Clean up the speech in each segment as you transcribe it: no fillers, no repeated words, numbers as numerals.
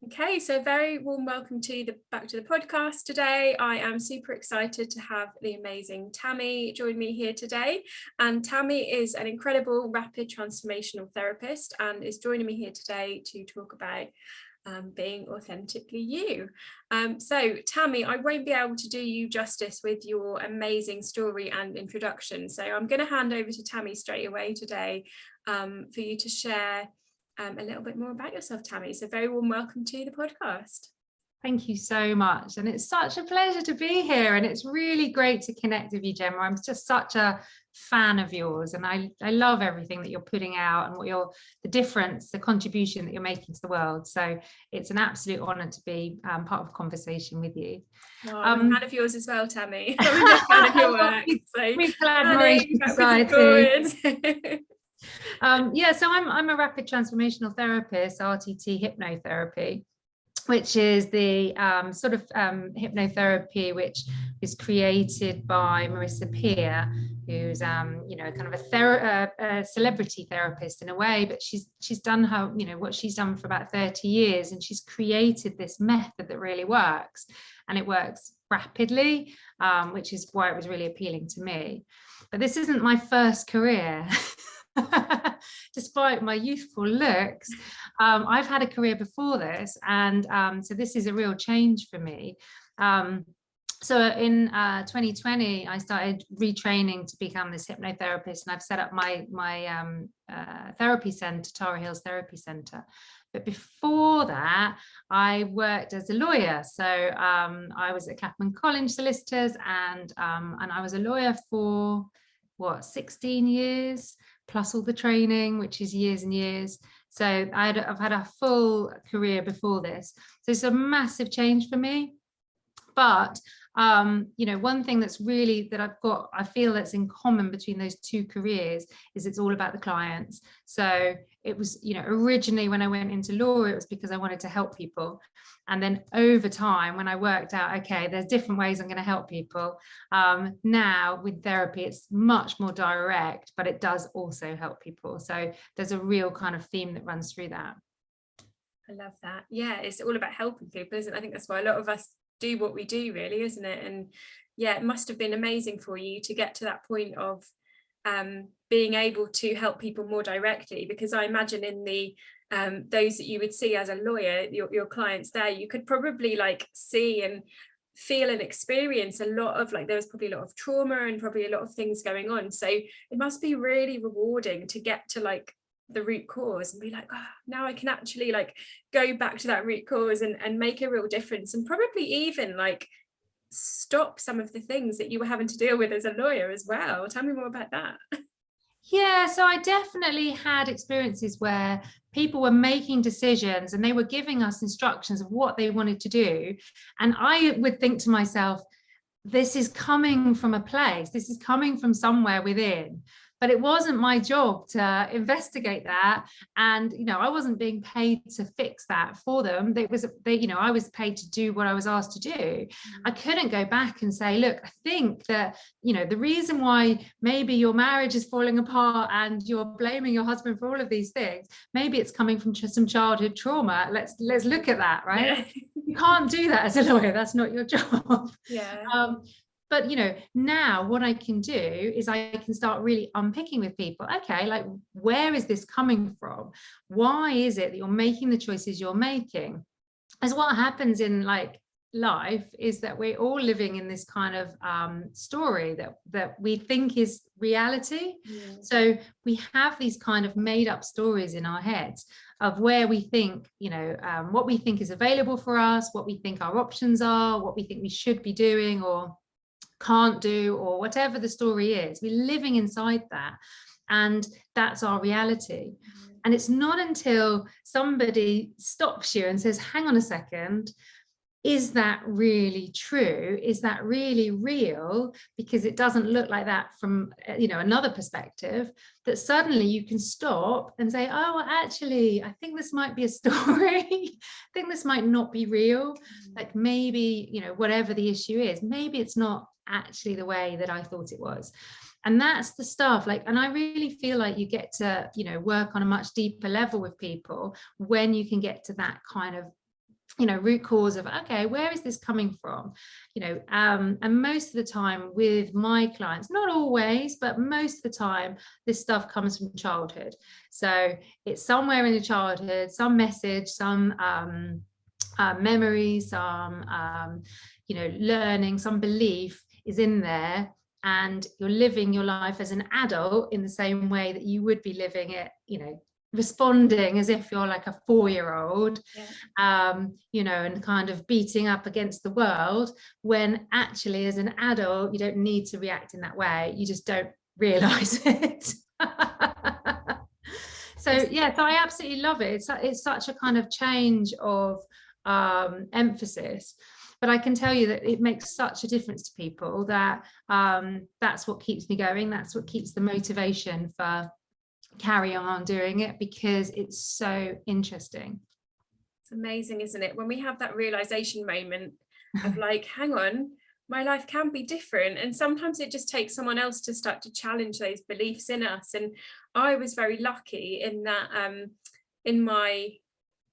Okay, so very warm welcome to back to the podcast today. I am super excited to have the amazing Tammy join me here today. And Tammy is an incredible rapid transformational therapist and is joining me here today to talk about being authentically you. So Tammy, I won't be able to do you justice with your amazing story and introduction. So I'm going to hand over to Tammy straight away today for you to share a little bit more about yourself, Tammy. So very warm welcome to the podcast. Thank you so much. And it's such a pleasure to be here. And it's really great to connect with you, Gemma. I'm just such a fan of yours. And I love everything that you're putting out and what the difference, the contribution that you're making to the world. So it's an absolute honor to be part of a conversation with you. Well, I'm a fan of yours as well, Tammy. I'm a big fan of your work. So Mutual admiration society. So I'm a rapid transformational therapist, RTT hypnotherapy, which is the sort of hypnotherapy which is created by Marissa Peer, who's kind of a celebrity therapist in a way, but she's done what she's done for about 30 years, and she's created this method that really works, and it works rapidly, which is why it was really appealing to me. But this isn't my first career. Despite my youthful looks, I've had a career before this, and so this is a real change for me. So in 2020, I started retraining to become this hypnotherapist, and I've set up my therapy center, Tara Hills Therapy Center. But before that, I worked as a lawyer. So I was at Clapham Collins Solicitors, and I was a lawyer for 16 years. Plus all the training, which is years and years. So I've had a full career before this. So it's a massive change for me. But, one thing that's really I feel that's in common between those two careers is it's all about the clients. So it was, originally when I went into law, it was because I wanted to help people. And then over time, when I worked out, okay, there's different ways I'm going to help people. Now with therapy, it's much more direct, but it does also help people. So there's a real kind of theme that runs through that. I love that. Yeah, it's all about helping people, isn't it? I think that's why a lot of us do what we do, really, isn't it? And yeah, it must have been amazing for you to get to that point of being able to help people more directly, because I imagine in the those that you would see as a lawyer, your clients there, you could probably see and feel and experience a lot of there was probably a lot of trauma and probably a lot of things going on. So it must be really rewarding to get to the root cause and be now I can actually go back to that root cause and make a real difference, and probably even stop some of the things that you were having to deal with as a lawyer as well. Tell me more about that. Yeah, so I definitely had experiences where people were making decisions and they were giving us instructions of what they wanted to do. And I would think to myself, this is coming from a place, this is coming from somewhere within. But it wasn't my job to investigate that. And, I wasn't being paid to fix that for them. I was paid to do what I was asked to do. I couldn't go back and say, look, I think that, the reason why maybe your marriage is falling apart and you're blaming your husband for all of these things, maybe it's coming from some childhood trauma. Let's look at that, right? Yeah. You can't do that as a lawyer. That's not your job. Yeah. But, now what I can do is I can start really unpicking with people. Okay, where is this coming from? Why is it that you're making the choices you're making? As what happens in life is that we're all living in this kind of story that we think is reality. Yeah. So we have these kind of made up stories in our heads of where we think, what we think is available for us, what we think our options are, what we think we should be doing or can't do, or whatever the story is. We're living inside that, and that's our reality. And it's not until somebody stops you and says, hang on a second, is that really true? Is that really real? Because it doesn't look like that from another perspective, that suddenly you can stop and say, oh, actually, I think this might be a story. I think this might not be real. Maybe, whatever the issue is, maybe it's not actually the way that I thought it was. And that's the stuff and I really feel like you get to work on a much deeper level with people when you can get to that kind of root cause of, okay, where is this coming from? And most of the time with my clients, not always, but most of the time, this stuff comes from childhood. So it's somewhere in the childhood, some message, some memory, some learning, some belief is in there, and you're living your life as an adult in the same way that you would be living it, responding as if you're like a 4-year-old, and kind of beating up against the world, when actually as an adult you don't need to react in that way, you just don't realize it. So I absolutely love it. It's such a kind of change of emphasis, but I can tell you that it makes such a difference to people that that's what keeps me going. That's what keeps the motivation for carry on doing it, because it's so interesting. It's amazing, isn't it, when we have that realization moment of like, hang on, my life can be different, and sometimes it just takes someone else to start to challenge those beliefs in us. And I was very lucky in that in my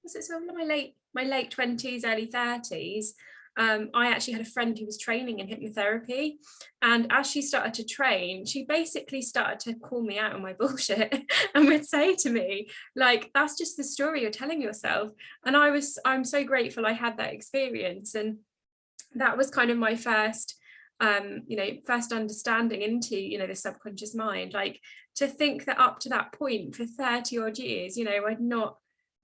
late 20s, early 30s, I actually had a friend who was training in hypnotherapy, and as she started to train, she basically started to call me out on my bullshit and would say to me, like, that's just the story you're telling yourself. And I'm so grateful I had that experience, and that was kind of my first first understanding into the subconscious mind. Like, to think that up to that point for 30 odd years, I'd not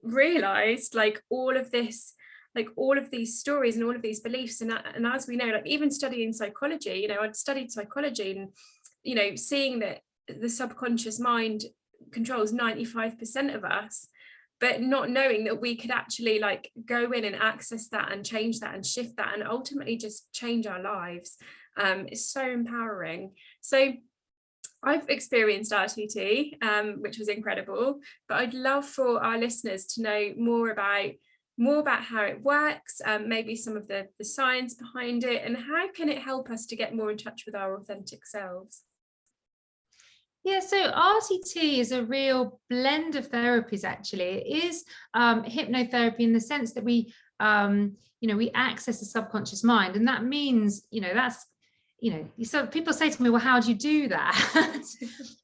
realized like all of this, like all of these stories and all of these beliefs. And as we know, like even studying psychology, I'd studied psychology, and seeing that the subconscious mind controls 95% of us, but not knowing that we could actually like go in and access that and change that and shift that and ultimately just change our lives. It's so empowering. So I've experienced RTT, which was incredible, but I'd love for our listeners to know more about how it works, maybe some of the science behind it, and how can it help us to get more in touch with our authentic selves. Yeah, so RTT is a real blend of therapies. Actually, it is hypnotherapy in the sense that we access the subconscious mind, and that means so people say to me, well, how do you do that?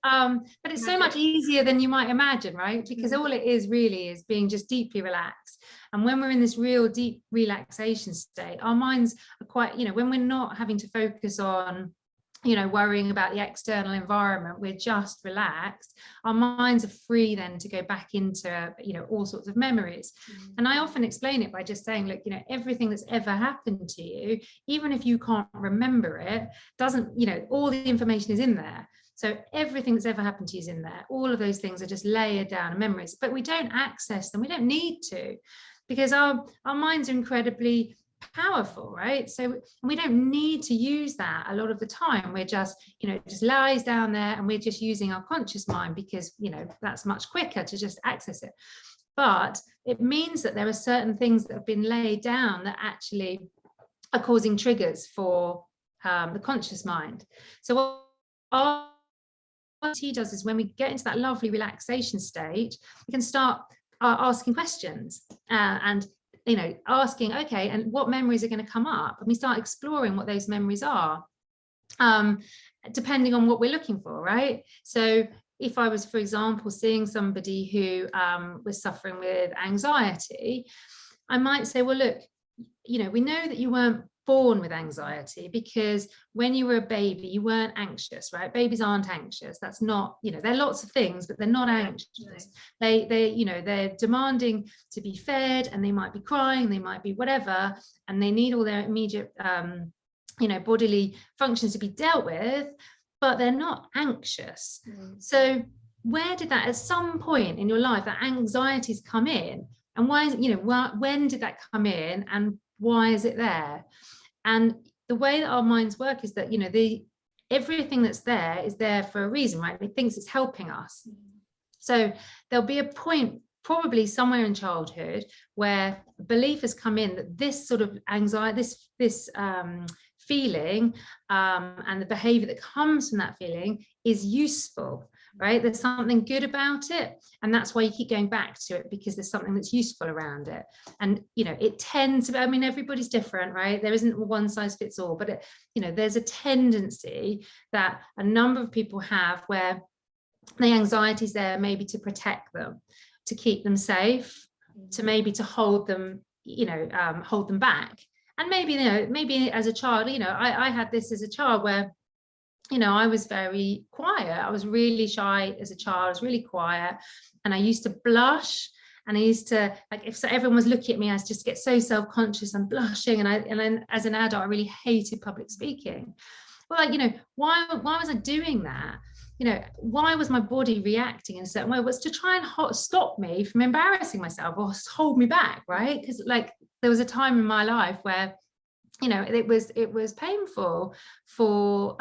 But it's so much easier than you might imagine, right? Because all it is really is being just deeply relaxed. And when we're in this real deep relaxation state, our minds are quite, when we're not having to focus on worrying about the external environment, we're just relaxed, our minds are free then to go back into all sorts of memories. And I often explain it by just saying, look, everything that's ever happened to you, even if you can't remember it, doesn't, all the information is in there. So everything that's ever happened to you is in there. All of those things are just layered down in memories, but we don't access them. We don't need to, because our minds are incredibly powerful, right? So we don't need to use that a lot of the time. We're just, it just lies down there, and we're just using our conscious mind because, that's much quicker to just access it. But it means that there are certain things that have been laid down that actually are causing triggers for the conscious mind. So what RTT does is, when we get into that lovely relaxation state, we can start asking questions and asking, okay, and what memories are going to come up? And we start exploring what those memories are, depending on what we're looking for, right? So if I was, for example, seeing somebody who was suffering with anxiety, I might say, well, look, we know that you weren't born with anxiety, because when you were a baby, you weren't anxious, right? Babies aren't anxious. That's not, they're lots of things, but they're not anxious. They're demanding to be fed, and they might be crying, they might be whatever, and they need all their immediate, bodily functions to be dealt with, but they're not anxious. So where did that, at some point in your life, that anxiety's come in, and why, when did that come in, and why is it there? And the way that our minds work is that, everything that's there is there for a reason, right? It thinks it's helping us. So there'll be a point, probably somewhere in childhood, where belief has come in that this sort of anxiety, this feeling, and the behavior that comes from that feeling is useful, right? There's something good about it, and that's why you keep going back to it, because there's something that's useful around it. And it tends to be, I mean, everybody's different, right? There isn't one size fits all, but there's a tendency that a number of people have where the anxiety's there maybe to protect them, to keep them safe, to maybe to hold them back. And maybe as a child, I had this as a child where I was very quiet. I was really shy as a child. I was really quiet, and I used to blush. And I used to, like, if everyone was looking at me, I just get so self-conscious and blushing. And then as an adult, I really hated public speaking. Well, why was I doing that? Why was my body reacting in a certain way? It was to try and stop me from embarrassing myself or hold me back, right? Because there was a time in my life where it was painful for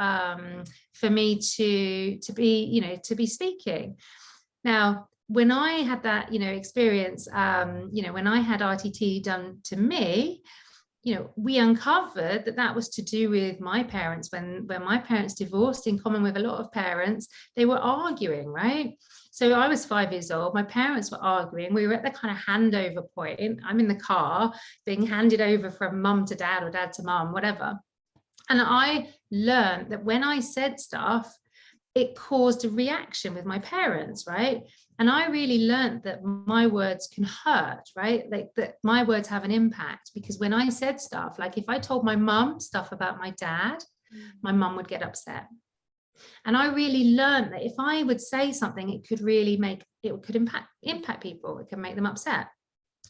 me to be speaking. Now, when I had that experience, when I had RTT done to me, we uncovered that was to do with my parents. When my parents divorced, in common with a lot of parents, they were arguing, right? So I was 5 years old. My parents were arguing. We were at the kind of handover point. I'm in the car being handed over from mum to dad or dad to mum, whatever. And I learned that when I said stuff, it caused a reaction with my parents, right? And I really learned that my words can hurt, right? That my words have an impact, because when I said stuff, like if I told my mum stuff about my dad, my mum would get upset. And I really learned that if I would say something, it could impact people. It can make them upset.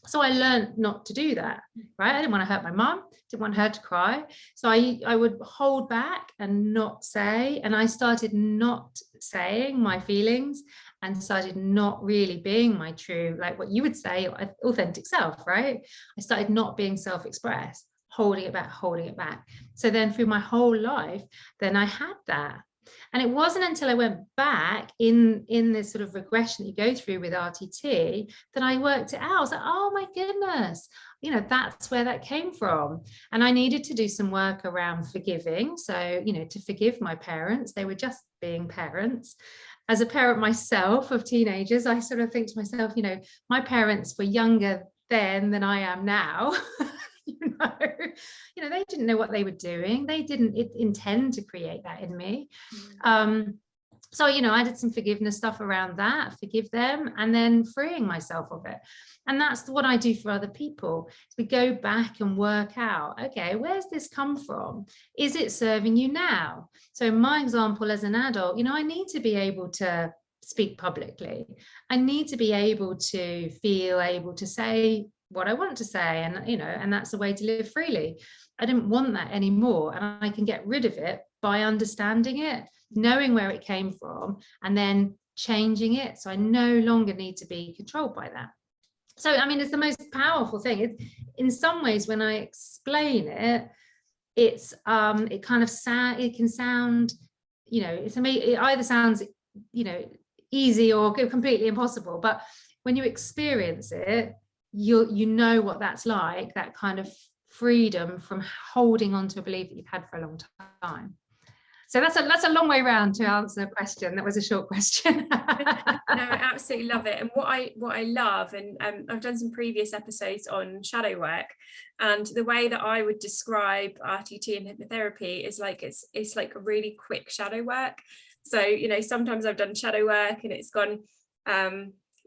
So I learned not to do that, right? I didn't want to hurt my mum, didn't want her to cry. So I would hold back and not say. And I started not saying my feelings and started not really being my true, like what you would say, authentic self, right? I started not being self-expressed, holding it back. So then through my whole life, then I had that. And it wasn't until I went back in this sort of regression that you go through with RTT that I worked it out. I was like, oh my goodness, that's where that came from. And I needed to do some work around forgiving. So, to forgive my parents. They were just being parents. As a parent myself of teenagers, I sort of think to myself, my parents were younger then than I am now. They didn't know what they were doing. They didn't intend to create that in me. So, I did some forgiveness stuff around that, forgive them, and then freeing myself of it. And that's what I do for other people. So we go back and work out, okay, where's this come from? Is it serving you now? So in my example as an adult, I need to be able to speak publicly. I need to be able to feel able to say what I want to say, and that's a way to live freely. I didn't want that anymore, and I can get rid of it by understanding it, knowing where it came from, and then changing it. So I no longer need to be controlled by that. So I mean, it's the most powerful thing. In some ways, when I explain it, it's it can sound, it either sounds easy or completely impossible, but when you experience it, you know what that's like, that kind of freedom from holding on to a belief that you've had for a long time. So that's a long way around to answer a question. That was a short question. No, I absolutely love it. And what I love, and I've done some previous episodes on shadow work, and the way that I would describe RTT and hypnotherapy is like it's like a really quick shadow work. So sometimes I've done shadow work and it's gone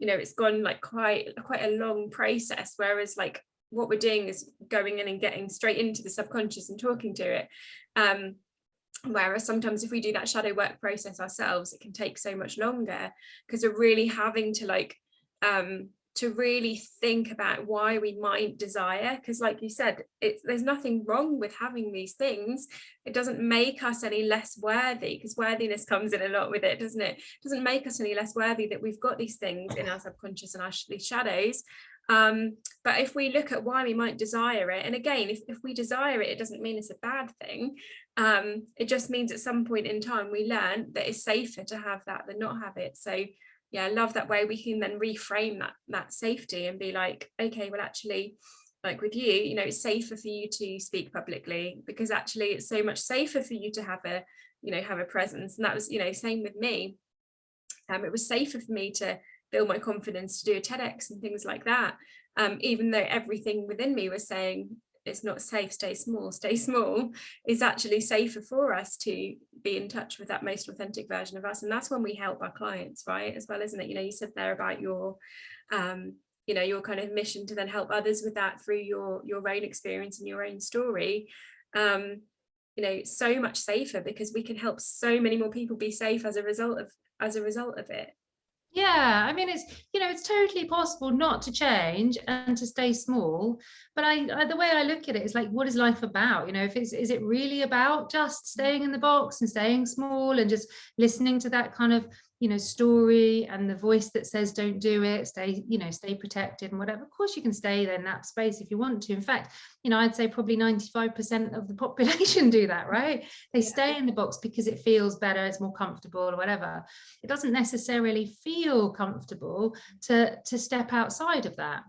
it's gone like quite a long process, whereas like what we're doing is going in and getting straight into the subconscious and talking to it. Whereas sometimes if we do that shadow work process ourselves, it can take so much longer, because we're really having to to really think about why we might desire, because like you said, there's nothing wrong with having these things. It doesn't make us any less worthy, because worthiness comes in a lot with it, doesn't it? It doesn't make us any less worthy that we've got these things in our subconscious and these shadows. But if we look at why we might desire it, and again, if we desire it, it doesn't mean it's a bad thing. It just means at some point in time we learn that it's safer to have that than not have it. So yeah, I love that way we can then reframe that safety and be like, okay, well actually, like with you, it's safer for you to speak publicly, because actually it's so much safer for you to have a presence. And that was, same with me. It was safer for me to build my confidence to do a TEDx and things like that, even though everything within me was saying it's not safe, stay small, is actually safer for us to be in touch with that most authentic version of us. And that's when we help our clients, right, as well, isn't it? You said there about your your kind of mission to then help others with that through your own experience and your own story. So much safer, because we can help so many more people be safe as a result of it. Yeah, I mean, it's totally possible not to change and to stay small. But the way I look at it is like, what is life about? Is it really about just staying in the box and staying small and just listening to that kind of, story and the voice that says, don't do it, stay protected and whatever? Of course, you can stay there in that space if you want to. In fact, I'd say probably 95% of the population do that, right? They stay in the box because it feels better, it's more comfortable or whatever. It doesn't necessarily feel comfortable to step outside of that.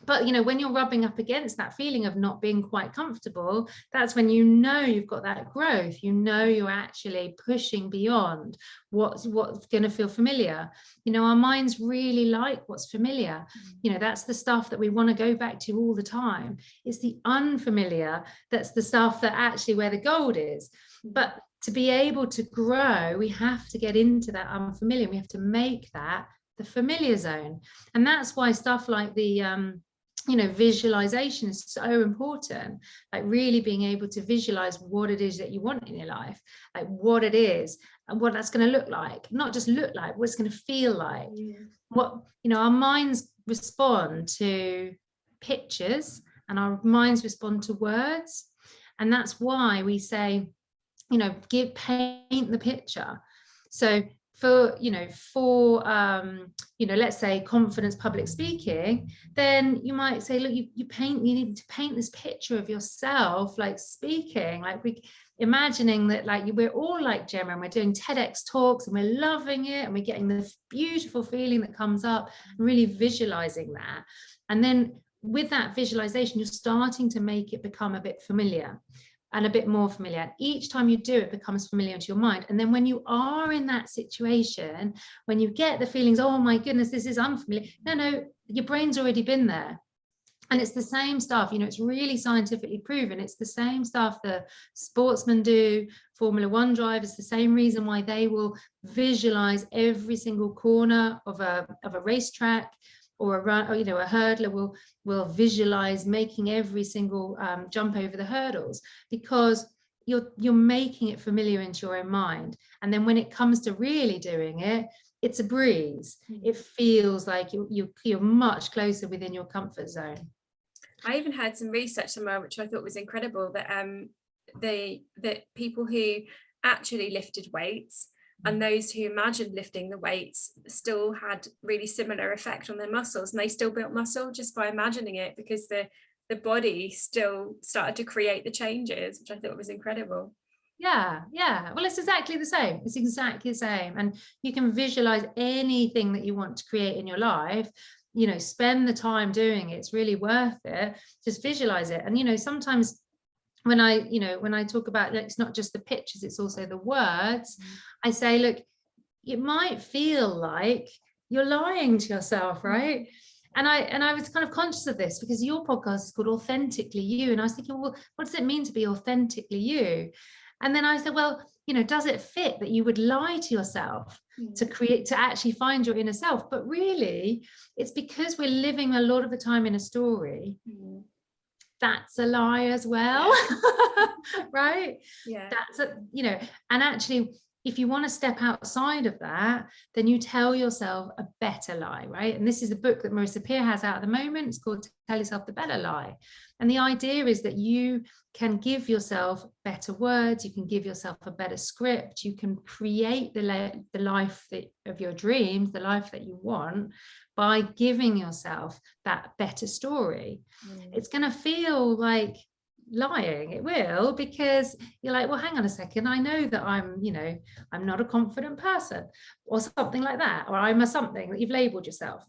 But when you're rubbing up against that feeling of not being quite comfortable, that's when you've got that growth. You're actually pushing beyond what's going to feel familiar. Our minds really like what's familiar. That's the stuff that we want to go back to all the time. It's the unfamiliar that's the stuff that actually where the gold is. But to be able to grow, we have to get into that unfamiliar. We have to make that the familiar zone. And that's why stuff like the visualization is so important, like really being able to visualize what it is that you want in your life, like what it is and what that's going to look like, not just look like, what it's going to feel like. What our minds respond to pictures and our minds respond to words, and that's why we say, paint the picture. So for let's say confidence public speaking, then you might say, look, you need to paint this picture of yourself like speaking, like imagining that like we're all like Gemma and we're doing TEDx talks and we're loving it and we're getting this beautiful feeling that comes up, really visualizing that. And then with that visualization, you're starting to make it become a bit familiar and a bit more familiar. Each time you do it, becomes familiar to your mind. And then when you are in that situation, when you get the feelings, oh my goodness, this is unfamiliar. No, your brain's already been there. And it's the same stuff, it's really scientifically proven. It's the same stuff that sportsmen do, Formula One drivers, the same reason why they will visualize every single corner of a racetrack, or a hurdler will visualize making every single jump over the hurdles, because you're making it familiar into your own mind. And then when it comes to really doing it, it's a breeze. It feels like you're much closer within your comfort zone. I even heard some research somewhere which I thought was incredible, that that people who actually lifted weights and those who imagined lifting the weights still had really similar effect on their muscles, and they still built muscle just by imagining it, because the body still started to create the changes, which I thought was incredible. Yeah. Well, it's exactly the same. It's exactly the same. And you can visualize anything that you want to create in your life. Spend the time doing it. It's really worth it. Just visualize it. And sometimes when I talk about, like, it's not just the pictures, it's also the words. I say, look, it might feel like you're lying to yourself, right? And I was kind of conscious of this because your podcast is called Authentically You. And I was thinking, well, what does it mean to be authentically you? And then I said, well, does it fit that you would lie to yourself to actually find your inner self? But really, it's because we're living a lot of the time in a story. That's a lie as well. Right? Yeah. That's and actually, if you want to step outside of that, then you tell yourself a better lie, right? And this is a book that Marissa Peer has out at the moment. It's called Tell Yourself the Better Lie. And the idea is that you can give yourself better words, you can give yourself a better script, you can create the life of your dreams, the life that you want, by giving yourself that better story. It's going to feel like lying, it will, because you're like, well, hang on a second, I know that I'm not a confident person, or something like that, or I'm a something that you've labeled yourself.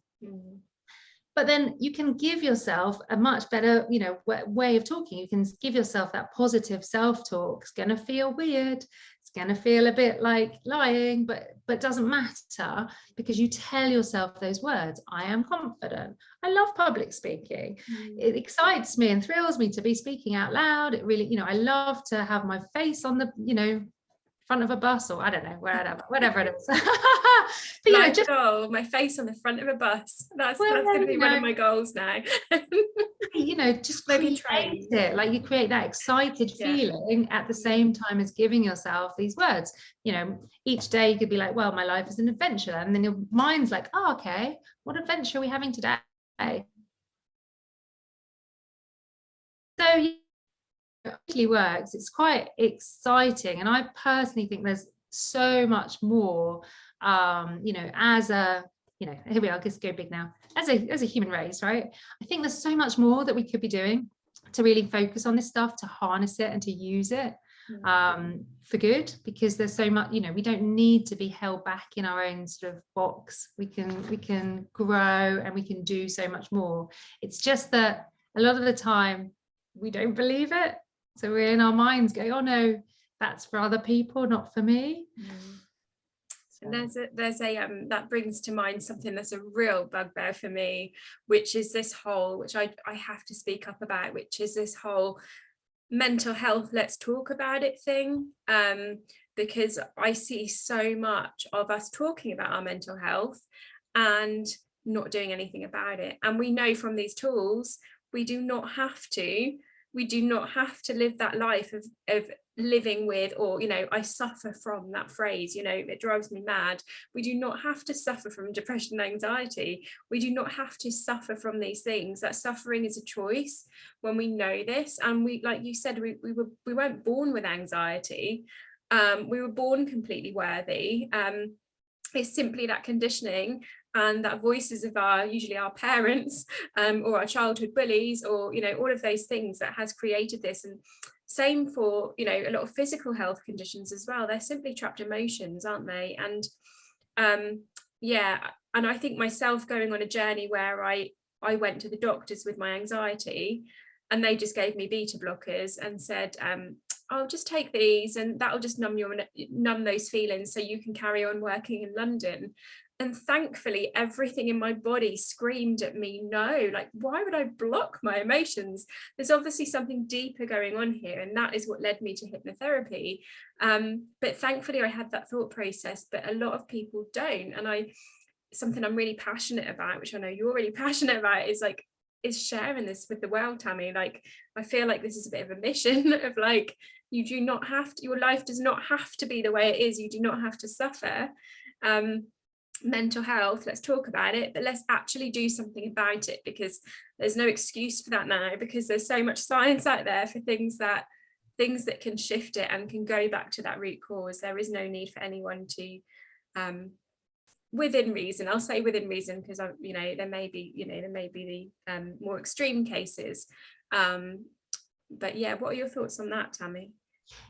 But then you can give yourself a much better way of talking. You can give yourself that positive self-talk. It's going to feel weird, it's going to feel a bit like lying, but doesn't matter, because you tell yourself those words. I am confident. I love public speaking. It excites me and thrills me to be speaking out loud. It really, I love to have my face on the, front of a bus, or I don't know, whatever it is. But just goal, my face on the front of a bus. That's going to be one of my goals now. Just maybe create it, like you create that excited feeling at the same time as giving yourself these words. Each day you could be like, well, my life is an adventure, and then your mind's like, oh, okay, what adventure are we having today? So it actually works. It's quite exciting, and I personally think there's so much more, as a, here we are, just go big now, as a human race, right? I think there's so much more that we could be doing to really focus on this stuff, to harness it and to use it for good, because there's so much, we don't need to be held back in our own sort of box. We can grow, and we can do so much more. It's just that a lot of the time we don't believe it. So we're in our minds going, oh no, that's for other people, not for me. And there's a that brings to mind something that's a real bugbear for me, which is this whole, which I have to speak up about, which is this whole mental health, let's talk about it thing. Because I see so much of us talking about our mental health and not doing anything about it. And we know from these tools, we do not have to live that life of living with, or I suffer from, that phrase, it drives me mad. We do not have to suffer from depression and anxiety. We do not have to suffer from these things. That suffering is a choice when we know this. And we, like you said, we weren't born with anxiety. We were born completely worthy. It's simply that conditioning and that voices of usually our parents, or our childhood bullies, or all of those things that has created this. And same for a lot of physical health conditions as well. They're simply trapped emotions, aren't they? And and I think myself going on a journey where I went to the doctors with my anxiety, and they just gave me beta blockers and said, I'll just take these, and that'll just numb those feelings so you can carry on working in London. And thankfully, everything in my body screamed at me, no, like, why would I block my emotions? There's obviously something deeper going on here. And that is what led me to hypnotherapy. But thankfully, I had that thought process, but a lot of people don't. And something I'm really passionate about, which I know you're really passionate about, is sharing this with the world, Tammy. Like, I feel like this is a bit of a mission of like, you do not have to, your life does not have to be the way it is. You do not have to suffer. Mental health, let's talk about it, but let's actually do something about it, because there's no excuse for that now, because there's so much science out there for things that can shift it and can go back to that root cause. There is no need for anyone to within reason, I'll say within reason, because there may be the more extreme cases, but yeah, what are your thoughts on that, Tammy?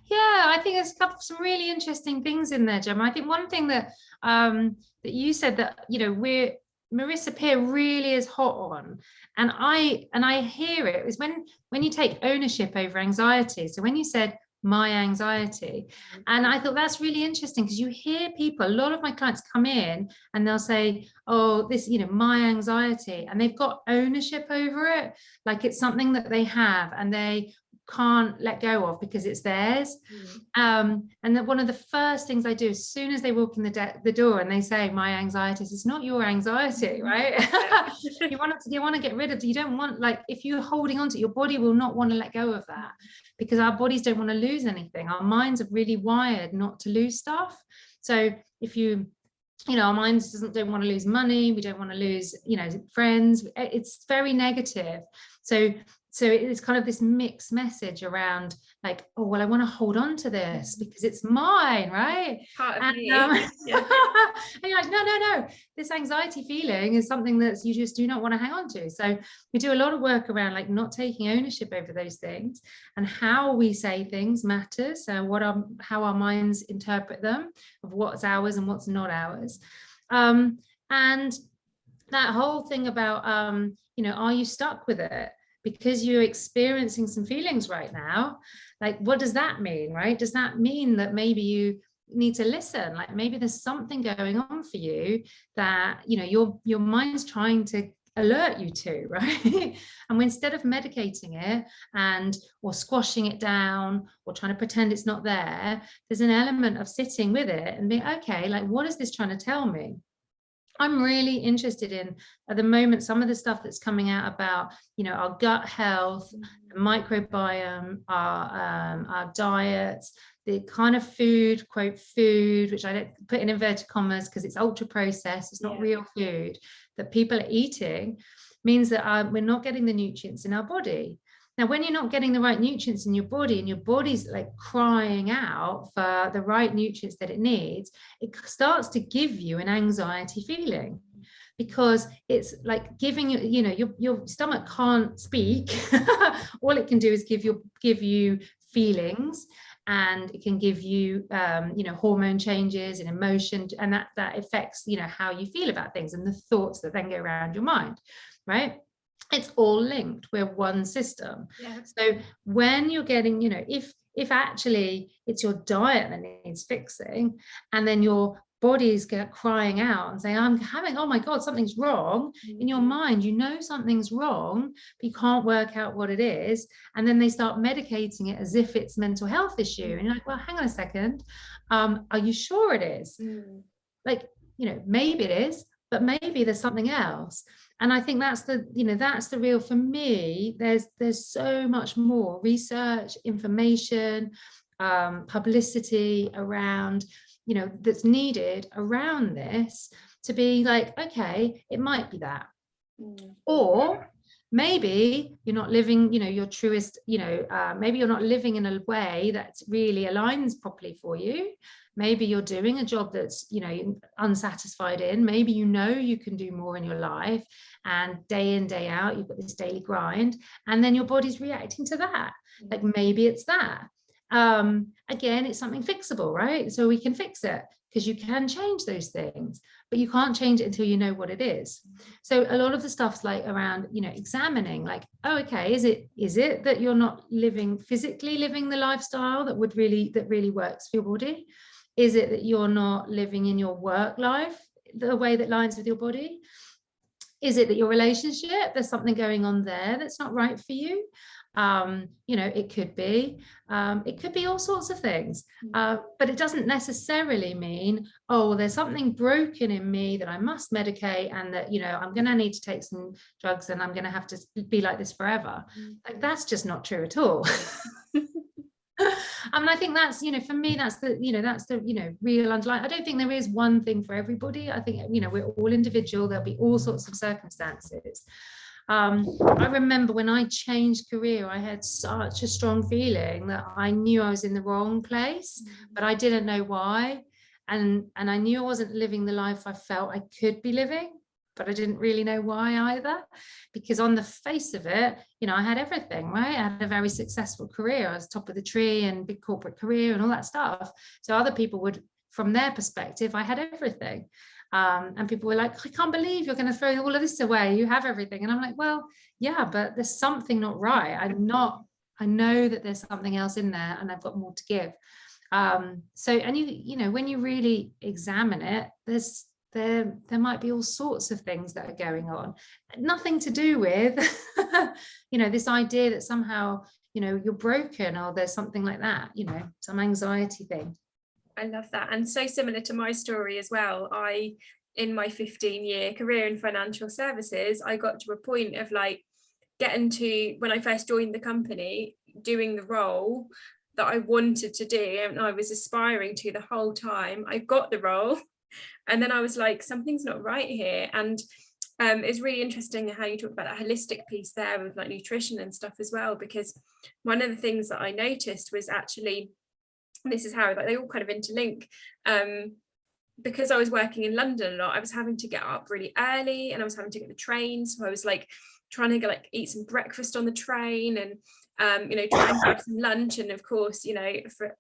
Yeah, I think there's some really interesting things in there, Gemma. I think one thing that that you said that Marissa Peer really is hot on, and I hear it, is when you take ownership over anxiety. So when you said my anxiety, and I thought that's really interesting, because you hear people, a lot of my clients come in and they'll say, oh, this, my anxiety, and they've got ownership over it, like it's something that they have and they can't let go of because it's theirs. And that one of the first things I do as soon as they walk in the door and they say my anxiety, it's not your anxiety, right? you want to get rid of it. You don't want, like, if you're holding on to it, your body will not want to let go of that, because our bodies don't want to lose anything. Our minds are really wired not to lose stuff. So if our minds don't want to lose money, we don't want to lose friends, it's very negative. So it's kind of this mixed message around, like, oh, well, I want to hold on to this because it's mine, right? Part of me. And you're like, no, this anxiety feeling is something that you just do not want to hang on to. So we do a lot of work around, like, not taking ownership over those things, and how we say things matters. So how our minds interpret them, of what's ours and what's not ours. And that whole thing about, are you stuck with it? because you're experiencing some feelings right now, like, what does that mean, right? Does that mean that maybe you need to listen? Like, maybe there's something going on for you that, you know, your mind's trying to alert you to, right? And instead of medicating it or squashing it down or trying to pretend it's not there, there's an element of sitting with it and being, okay, like, what is this trying to tell me? I'm really interested in, at the moment, some of the stuff that's coming out about, you know, our gut health, microbiome, our diets, the kind of food, quote, food, which I don't put in inverted commas because it's ultra processed, it's not real food, that people are eating, means that we're not getting the nutrients in our body. Now, when you're not getting the right nutrients in your body and your body's like crying out for the right nutrients that it needs, it starts to give you an anxiety feeling, because it's like giving you, you know, your stomach can't speak. All it can do is give you feelings, and it can give you, you know, hormone changes and emotion, and that affects, you know, how you feel about things and the thoughts that then go around your mind, right? It's all linked. We're one system. Yeah. So when you're getting, you know, if actually it's your diet that needs fixing, and then your body's crying out and saying, I'm having, oh my God, something's wrong. In your mind, you know something's wrong, but you can't work out what it is. And then they start medicating it as if it's a mental health issue. And you're like, well, hang on a second. Are you sure it is? Like, you know, maybe it is, but maybe there's something else. And I think that's the, you know, that's the real, for me, there's so much more research, information, publicity around, you know, that's needed around this to be like, okay, it might be that. Or maybe you're not living, you know, your truest, you know, maybe you're not living in a way that really aligns properly for you. Maybe you're doing a job that's, you know, unsatisfied in. Maybe you know you can do more in your life, and day in, day out, you've got this daily grind, and then your body's reacting to that. Like, maybe it's that. Again, it's something fixable, right? So we can fix it, because you can change those things, but you can't change it until you know what it is. So a lot of the stuff's like around, you know, examining, like, oh, okay, is it that you're not physically living the lifestyle that really works for your body? Is it that you're not living in your work life the way that lines with your body? Is it that your relationship, there's something going on there that's not right for you? You know, it could be all sorts of things, but it doesn't necessarily mean, oh, there's something broken in me that I must medicate, and that, you know, I'm going to need to take some drugs and I'm going to have to be like this forever. Like, that's just not true at all. I mean, I think that's, you know, for me, that's the, you know, real underlying. I don't think there is one thing for everybody. I think, you know, we're all individual. There'll be all sorts of circumstances. I remember when I changed career, I had such a strong feeling that I knew I was in the wrong place, but I didn't know why. And I knew I wasn't living the life I felt I could be living, but I didn't really know why either, because on the face of it, you know, I had everything, right? I had a very successful career. I was top of the tree and big corporate career and all that stuff. So other people would, from their perspective, I had everything. And people were like, I can't believe you're going to throw all of this away. You have everything. And I'm like, well, yeah, but there's something not right. I know that there's something else in there, and I've got more to give. So, and you know, when you really examine it, there might be all sorts of things that are going on, nothing to do with, you know, this idea that somehow, you know, you're broken, or there's something like that, you know, some anxiety thing. I love that. And so similar to my story as well. In my 15-year career in financial services, I got to a point of like getting to, when I first joined the company, doing the role that I wanted to do and I was aspiring to the whole time. I got the role, and then I was like, something's not right here. And it's really interesting how you talk about that holistic piece there with like nutrition and stuff as well, because one of the things that I noticed was actually, this is how like they all kind of interlink, because I was working in London a lot, I was having to get up really early and I was having to get the train, so I was like trying to like eat some breakfast on the train and you know, try and grab some lunch. And of course, you know,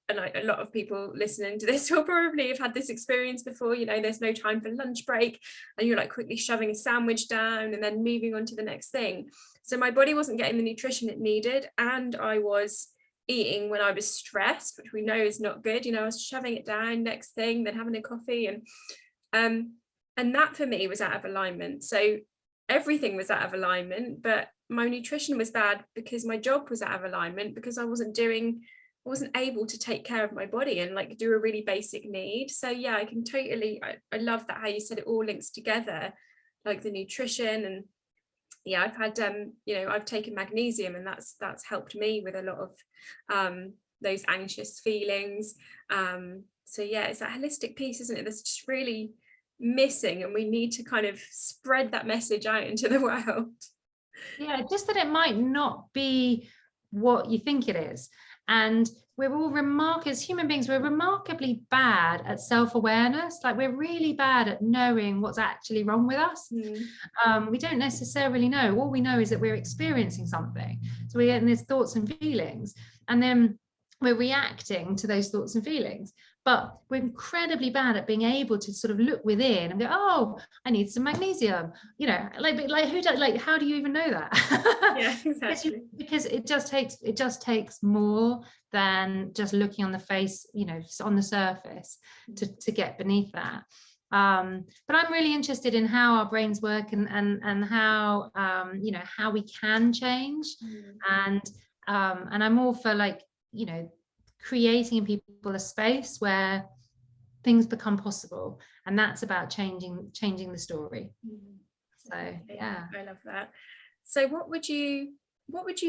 and a lot of people listening to this will probably have had this experience before, you know, there's no time for lunch break and you're like quickly shoving a sandwich down and then moving on to the next thing. So my body wasn't getting the nutrition it needed, and I was eating when I was stressed, which we know is not good. I was shoving it down, next thing, then having a coffee, and that for me was out of alignment. So everything was out of alignment, but my nutrition was bad because my job was out of alignment, because I wasn't able to take care of my body and like do a really basic need. So yeah, I can totally, I love that how you said it all links together, like the nutrition. And yeah, I've had I've taken magnesium, and that's helped me with a lot of those anxious feelings. So yeah, it's that holistic piece, isn't it, that's just really missing, and we need to kind of spread that message out into the world. Yeah, just that it might not be what you think it is. And we're all as human beings, we're remarkably bad at self-awareness. Like, we're really bad at knowing what's actually wrong with us. We don't necessarily know. All we know is that we're experiencing something. So we're getting these thoughts and feelings, and then we're reacting to those thoughts and feelings. But we're incredibly bad at being able to sort of look within and go, oh, I need some magnesium. How do you even know that? Yeah, exactly. because it just takes more than just looking on the face, on the surface to get beneath that. But I'm really interested in how our brains work and how how we can change. And I'm all for creating in people a space where things become possible, and that's about changing the story. So yeah, I love that. So what would you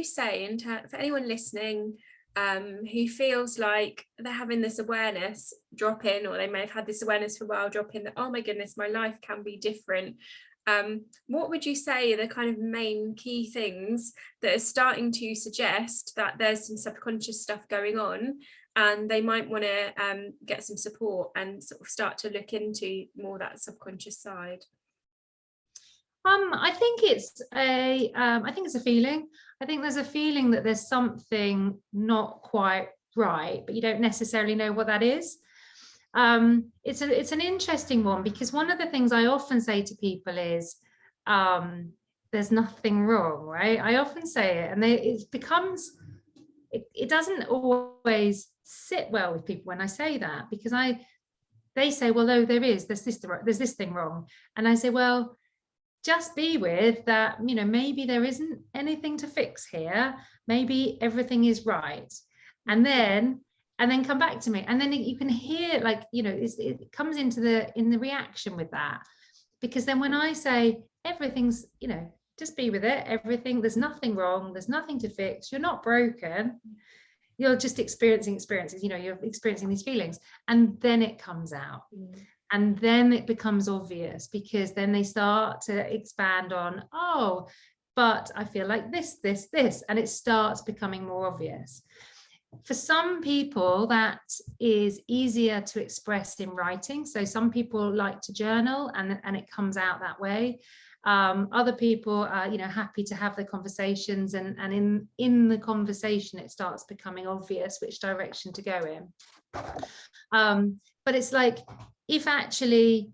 say for anyone listening who feels like they're having this awareness drop in, or they may have had this awareness for a while drop in, that, oh my goodness, my life can be different? What would you say are the kind of main key things that are starting to suggest that there's some subconscious stuff going on, and they might want to get some support and sort of start to look into more that subconscious side? I think it's a feeling. I think there's a feeling that there's something not quite right, but you don't necessarily know what that is. It's an interesting one, because one of the things I often say to people is there's nothing wrong, right? I often say it, and it doesn't always sit well with people when I say that, because they say, well, no, there's this thing wrong. And I say, well, just be with that, maybe there isn't anything to fix here, maybe everything is right, and then come back to me. And then you can hear, it comes in the reaction with that, because then when I say everything's, just be with it, everything, there's nothing wrong, there's nothing to fix, you're not broken, you're just experiencing experiences, you're experiencing these feelings, and then it comes out. And then it becomes obvious, because then they start to expand on, oh, but I feel like this, and it starts becoming more obvious. For some people, that is easier to express in writing. So some people like to journal, and it comes out that way. Other people are, happy to have the conversations, and in the conversation, it starts becoming obvious which direction to go in. But it's like, if actually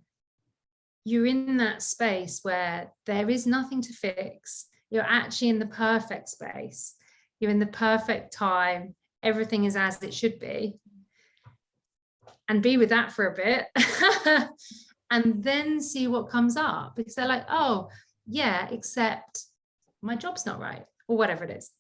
you're in that space where there is nothing to fix, you're actually in the perfect space, you're in the perfect time, everything is as it should be, and be with that for a bit and then see what comes up, because they're like, oh yeah, except my job's not right, or whatever it is.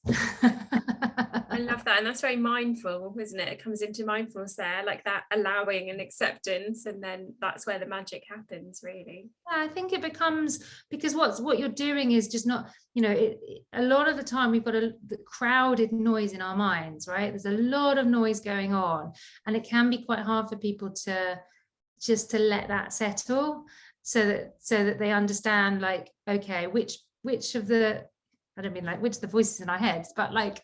I love that, and that's very mindful, isn't it? It comes into mindfulness there, like that allowing and acceptance, and then that's where the magic happens, really. Yeah, I think it becomes, because what you're doing is just not, a lot of the time we've got the crowded noise in our minds, right? There's a lot of noise going on, and it can be quite hard for people to let that settle, so that they understand, like, okay, which of the, I don't mean like which of the voices in our heads, but like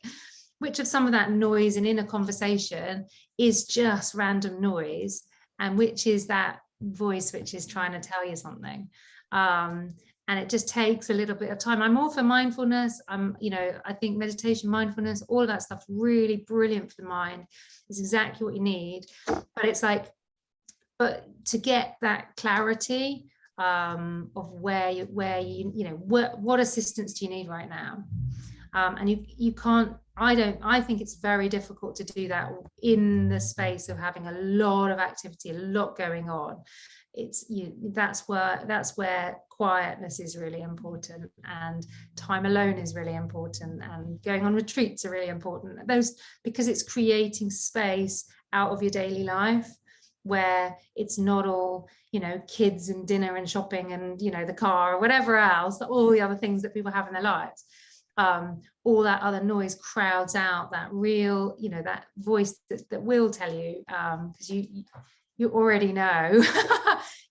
which of some of that noise and inner conversation is just random noise, and which is that voice which is trying to tell you something. And it just takes a little bit of time. I'm all for mindfulness. I think meditation, mindfulness, all of that stuff, really brilliant for the mind. It's exactly what you need. But it's like, but to get that clarity, of where you know what assistance do you need right now. And you can't, I think it's very difficult to do that in the space of having a lot of activity, a lot going on. That's where quietness is really important, and time alone is really important, and going on retreats are really important, because it's creating space out of your daily life where it's not all, you know, kids and dinner and shopping and, you know, the car or whatever else, all the other things that people have in their lives. All that other noise crowds out that real, you know, that voice that will tell you, because you already know.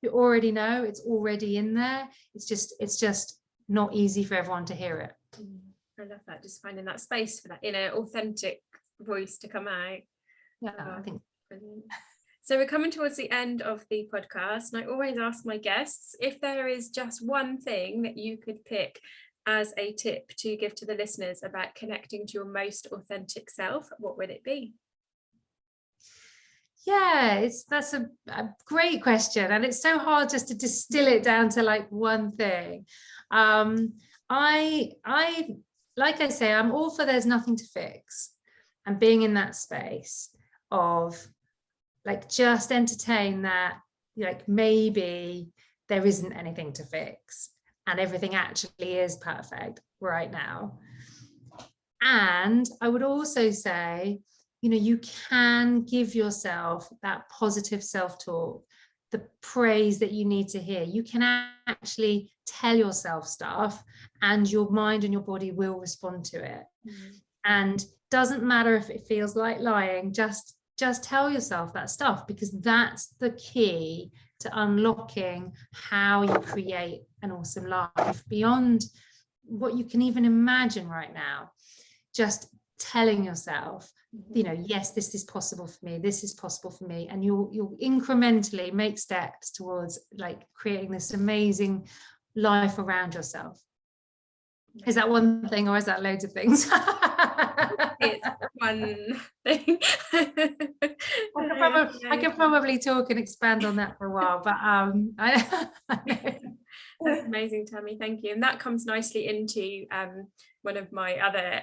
You already know, it's already in there. It's just not easy for everyone to hear it. I love that, just finding that space for that inner authentic voice to come out. Yeah, I think brilliant. So we're coming towards the end of the podcast, and I always ask my guests if there is just one thing that you could pick as a tip to give to the listeners about connecting to your most authentic self, what would it be? Yeah, that's a great question, and it's so hard just to distill it down to like one thing. I like I say, I'm all for there's nothing to fix, and being in that space of like just entertain that, like maybe there isn't anything to fix and everything actually is perfect right now. And I would also say, you know, you can give yourself that positive self-talk, the praise that you need to hear. You can actually tell yourself stuff and your mind and your body will respond to it. And doesn't matter if it feels like lying, just tell yourself that stuff, because that's the key to unlocking how you create an awesome life beyond what you can even imagine right now. Just telling yourself, you know, yes, this is possible for me, this is possible for me, and you'll incrementally make steps towards like creating this amazing life around yourself. Is that one thing, or is that loads of things? It's one thing. I could probably talk and expand on that for a while, but That's amazing, Tammy, thank you. And that comes nicely into one of my other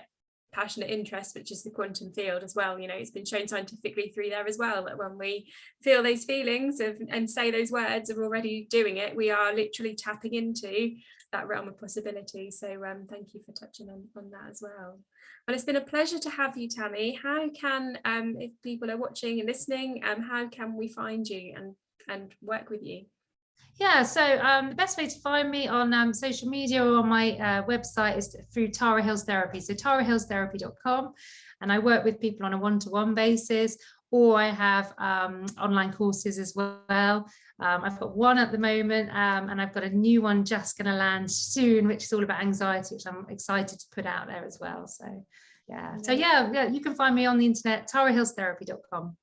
passionate interests, which is the quantum field as well. You know, it's been shown scientifically through there as well that when we feel those feelings and say those words and we're already doing it, we are literally tapping into that realm of possibility. So thank you for touching on that as well. Well, it's been a pleasure to have you, Tammy. How can if people are watching and listening, how can we find you and work with you? Yeah, so the best way to find me on social media or on my website is through Tara Hills Therapy, so tarahillstherapy.com, and I work with people on a one-to-one basis, or I have online courses as well. I've got one at the moment, and I've got a new one just going to land soon, which is all about anxiety, which I'm excited to put out there as well. So yeah, you can find me on the internet, tarahillstherapy.com.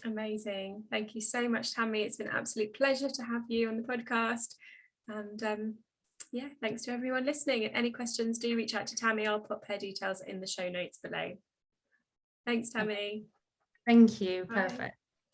Amazing. Thank you so much, Tammy. It's been an absolute pleasure to have you on the podcast. And yeah, thanks to everyone listening. Any questions, do reach out to Tammy. I'll put her details in the show notes below. Thanks, Tammy. Thank you. Bye. Perfect.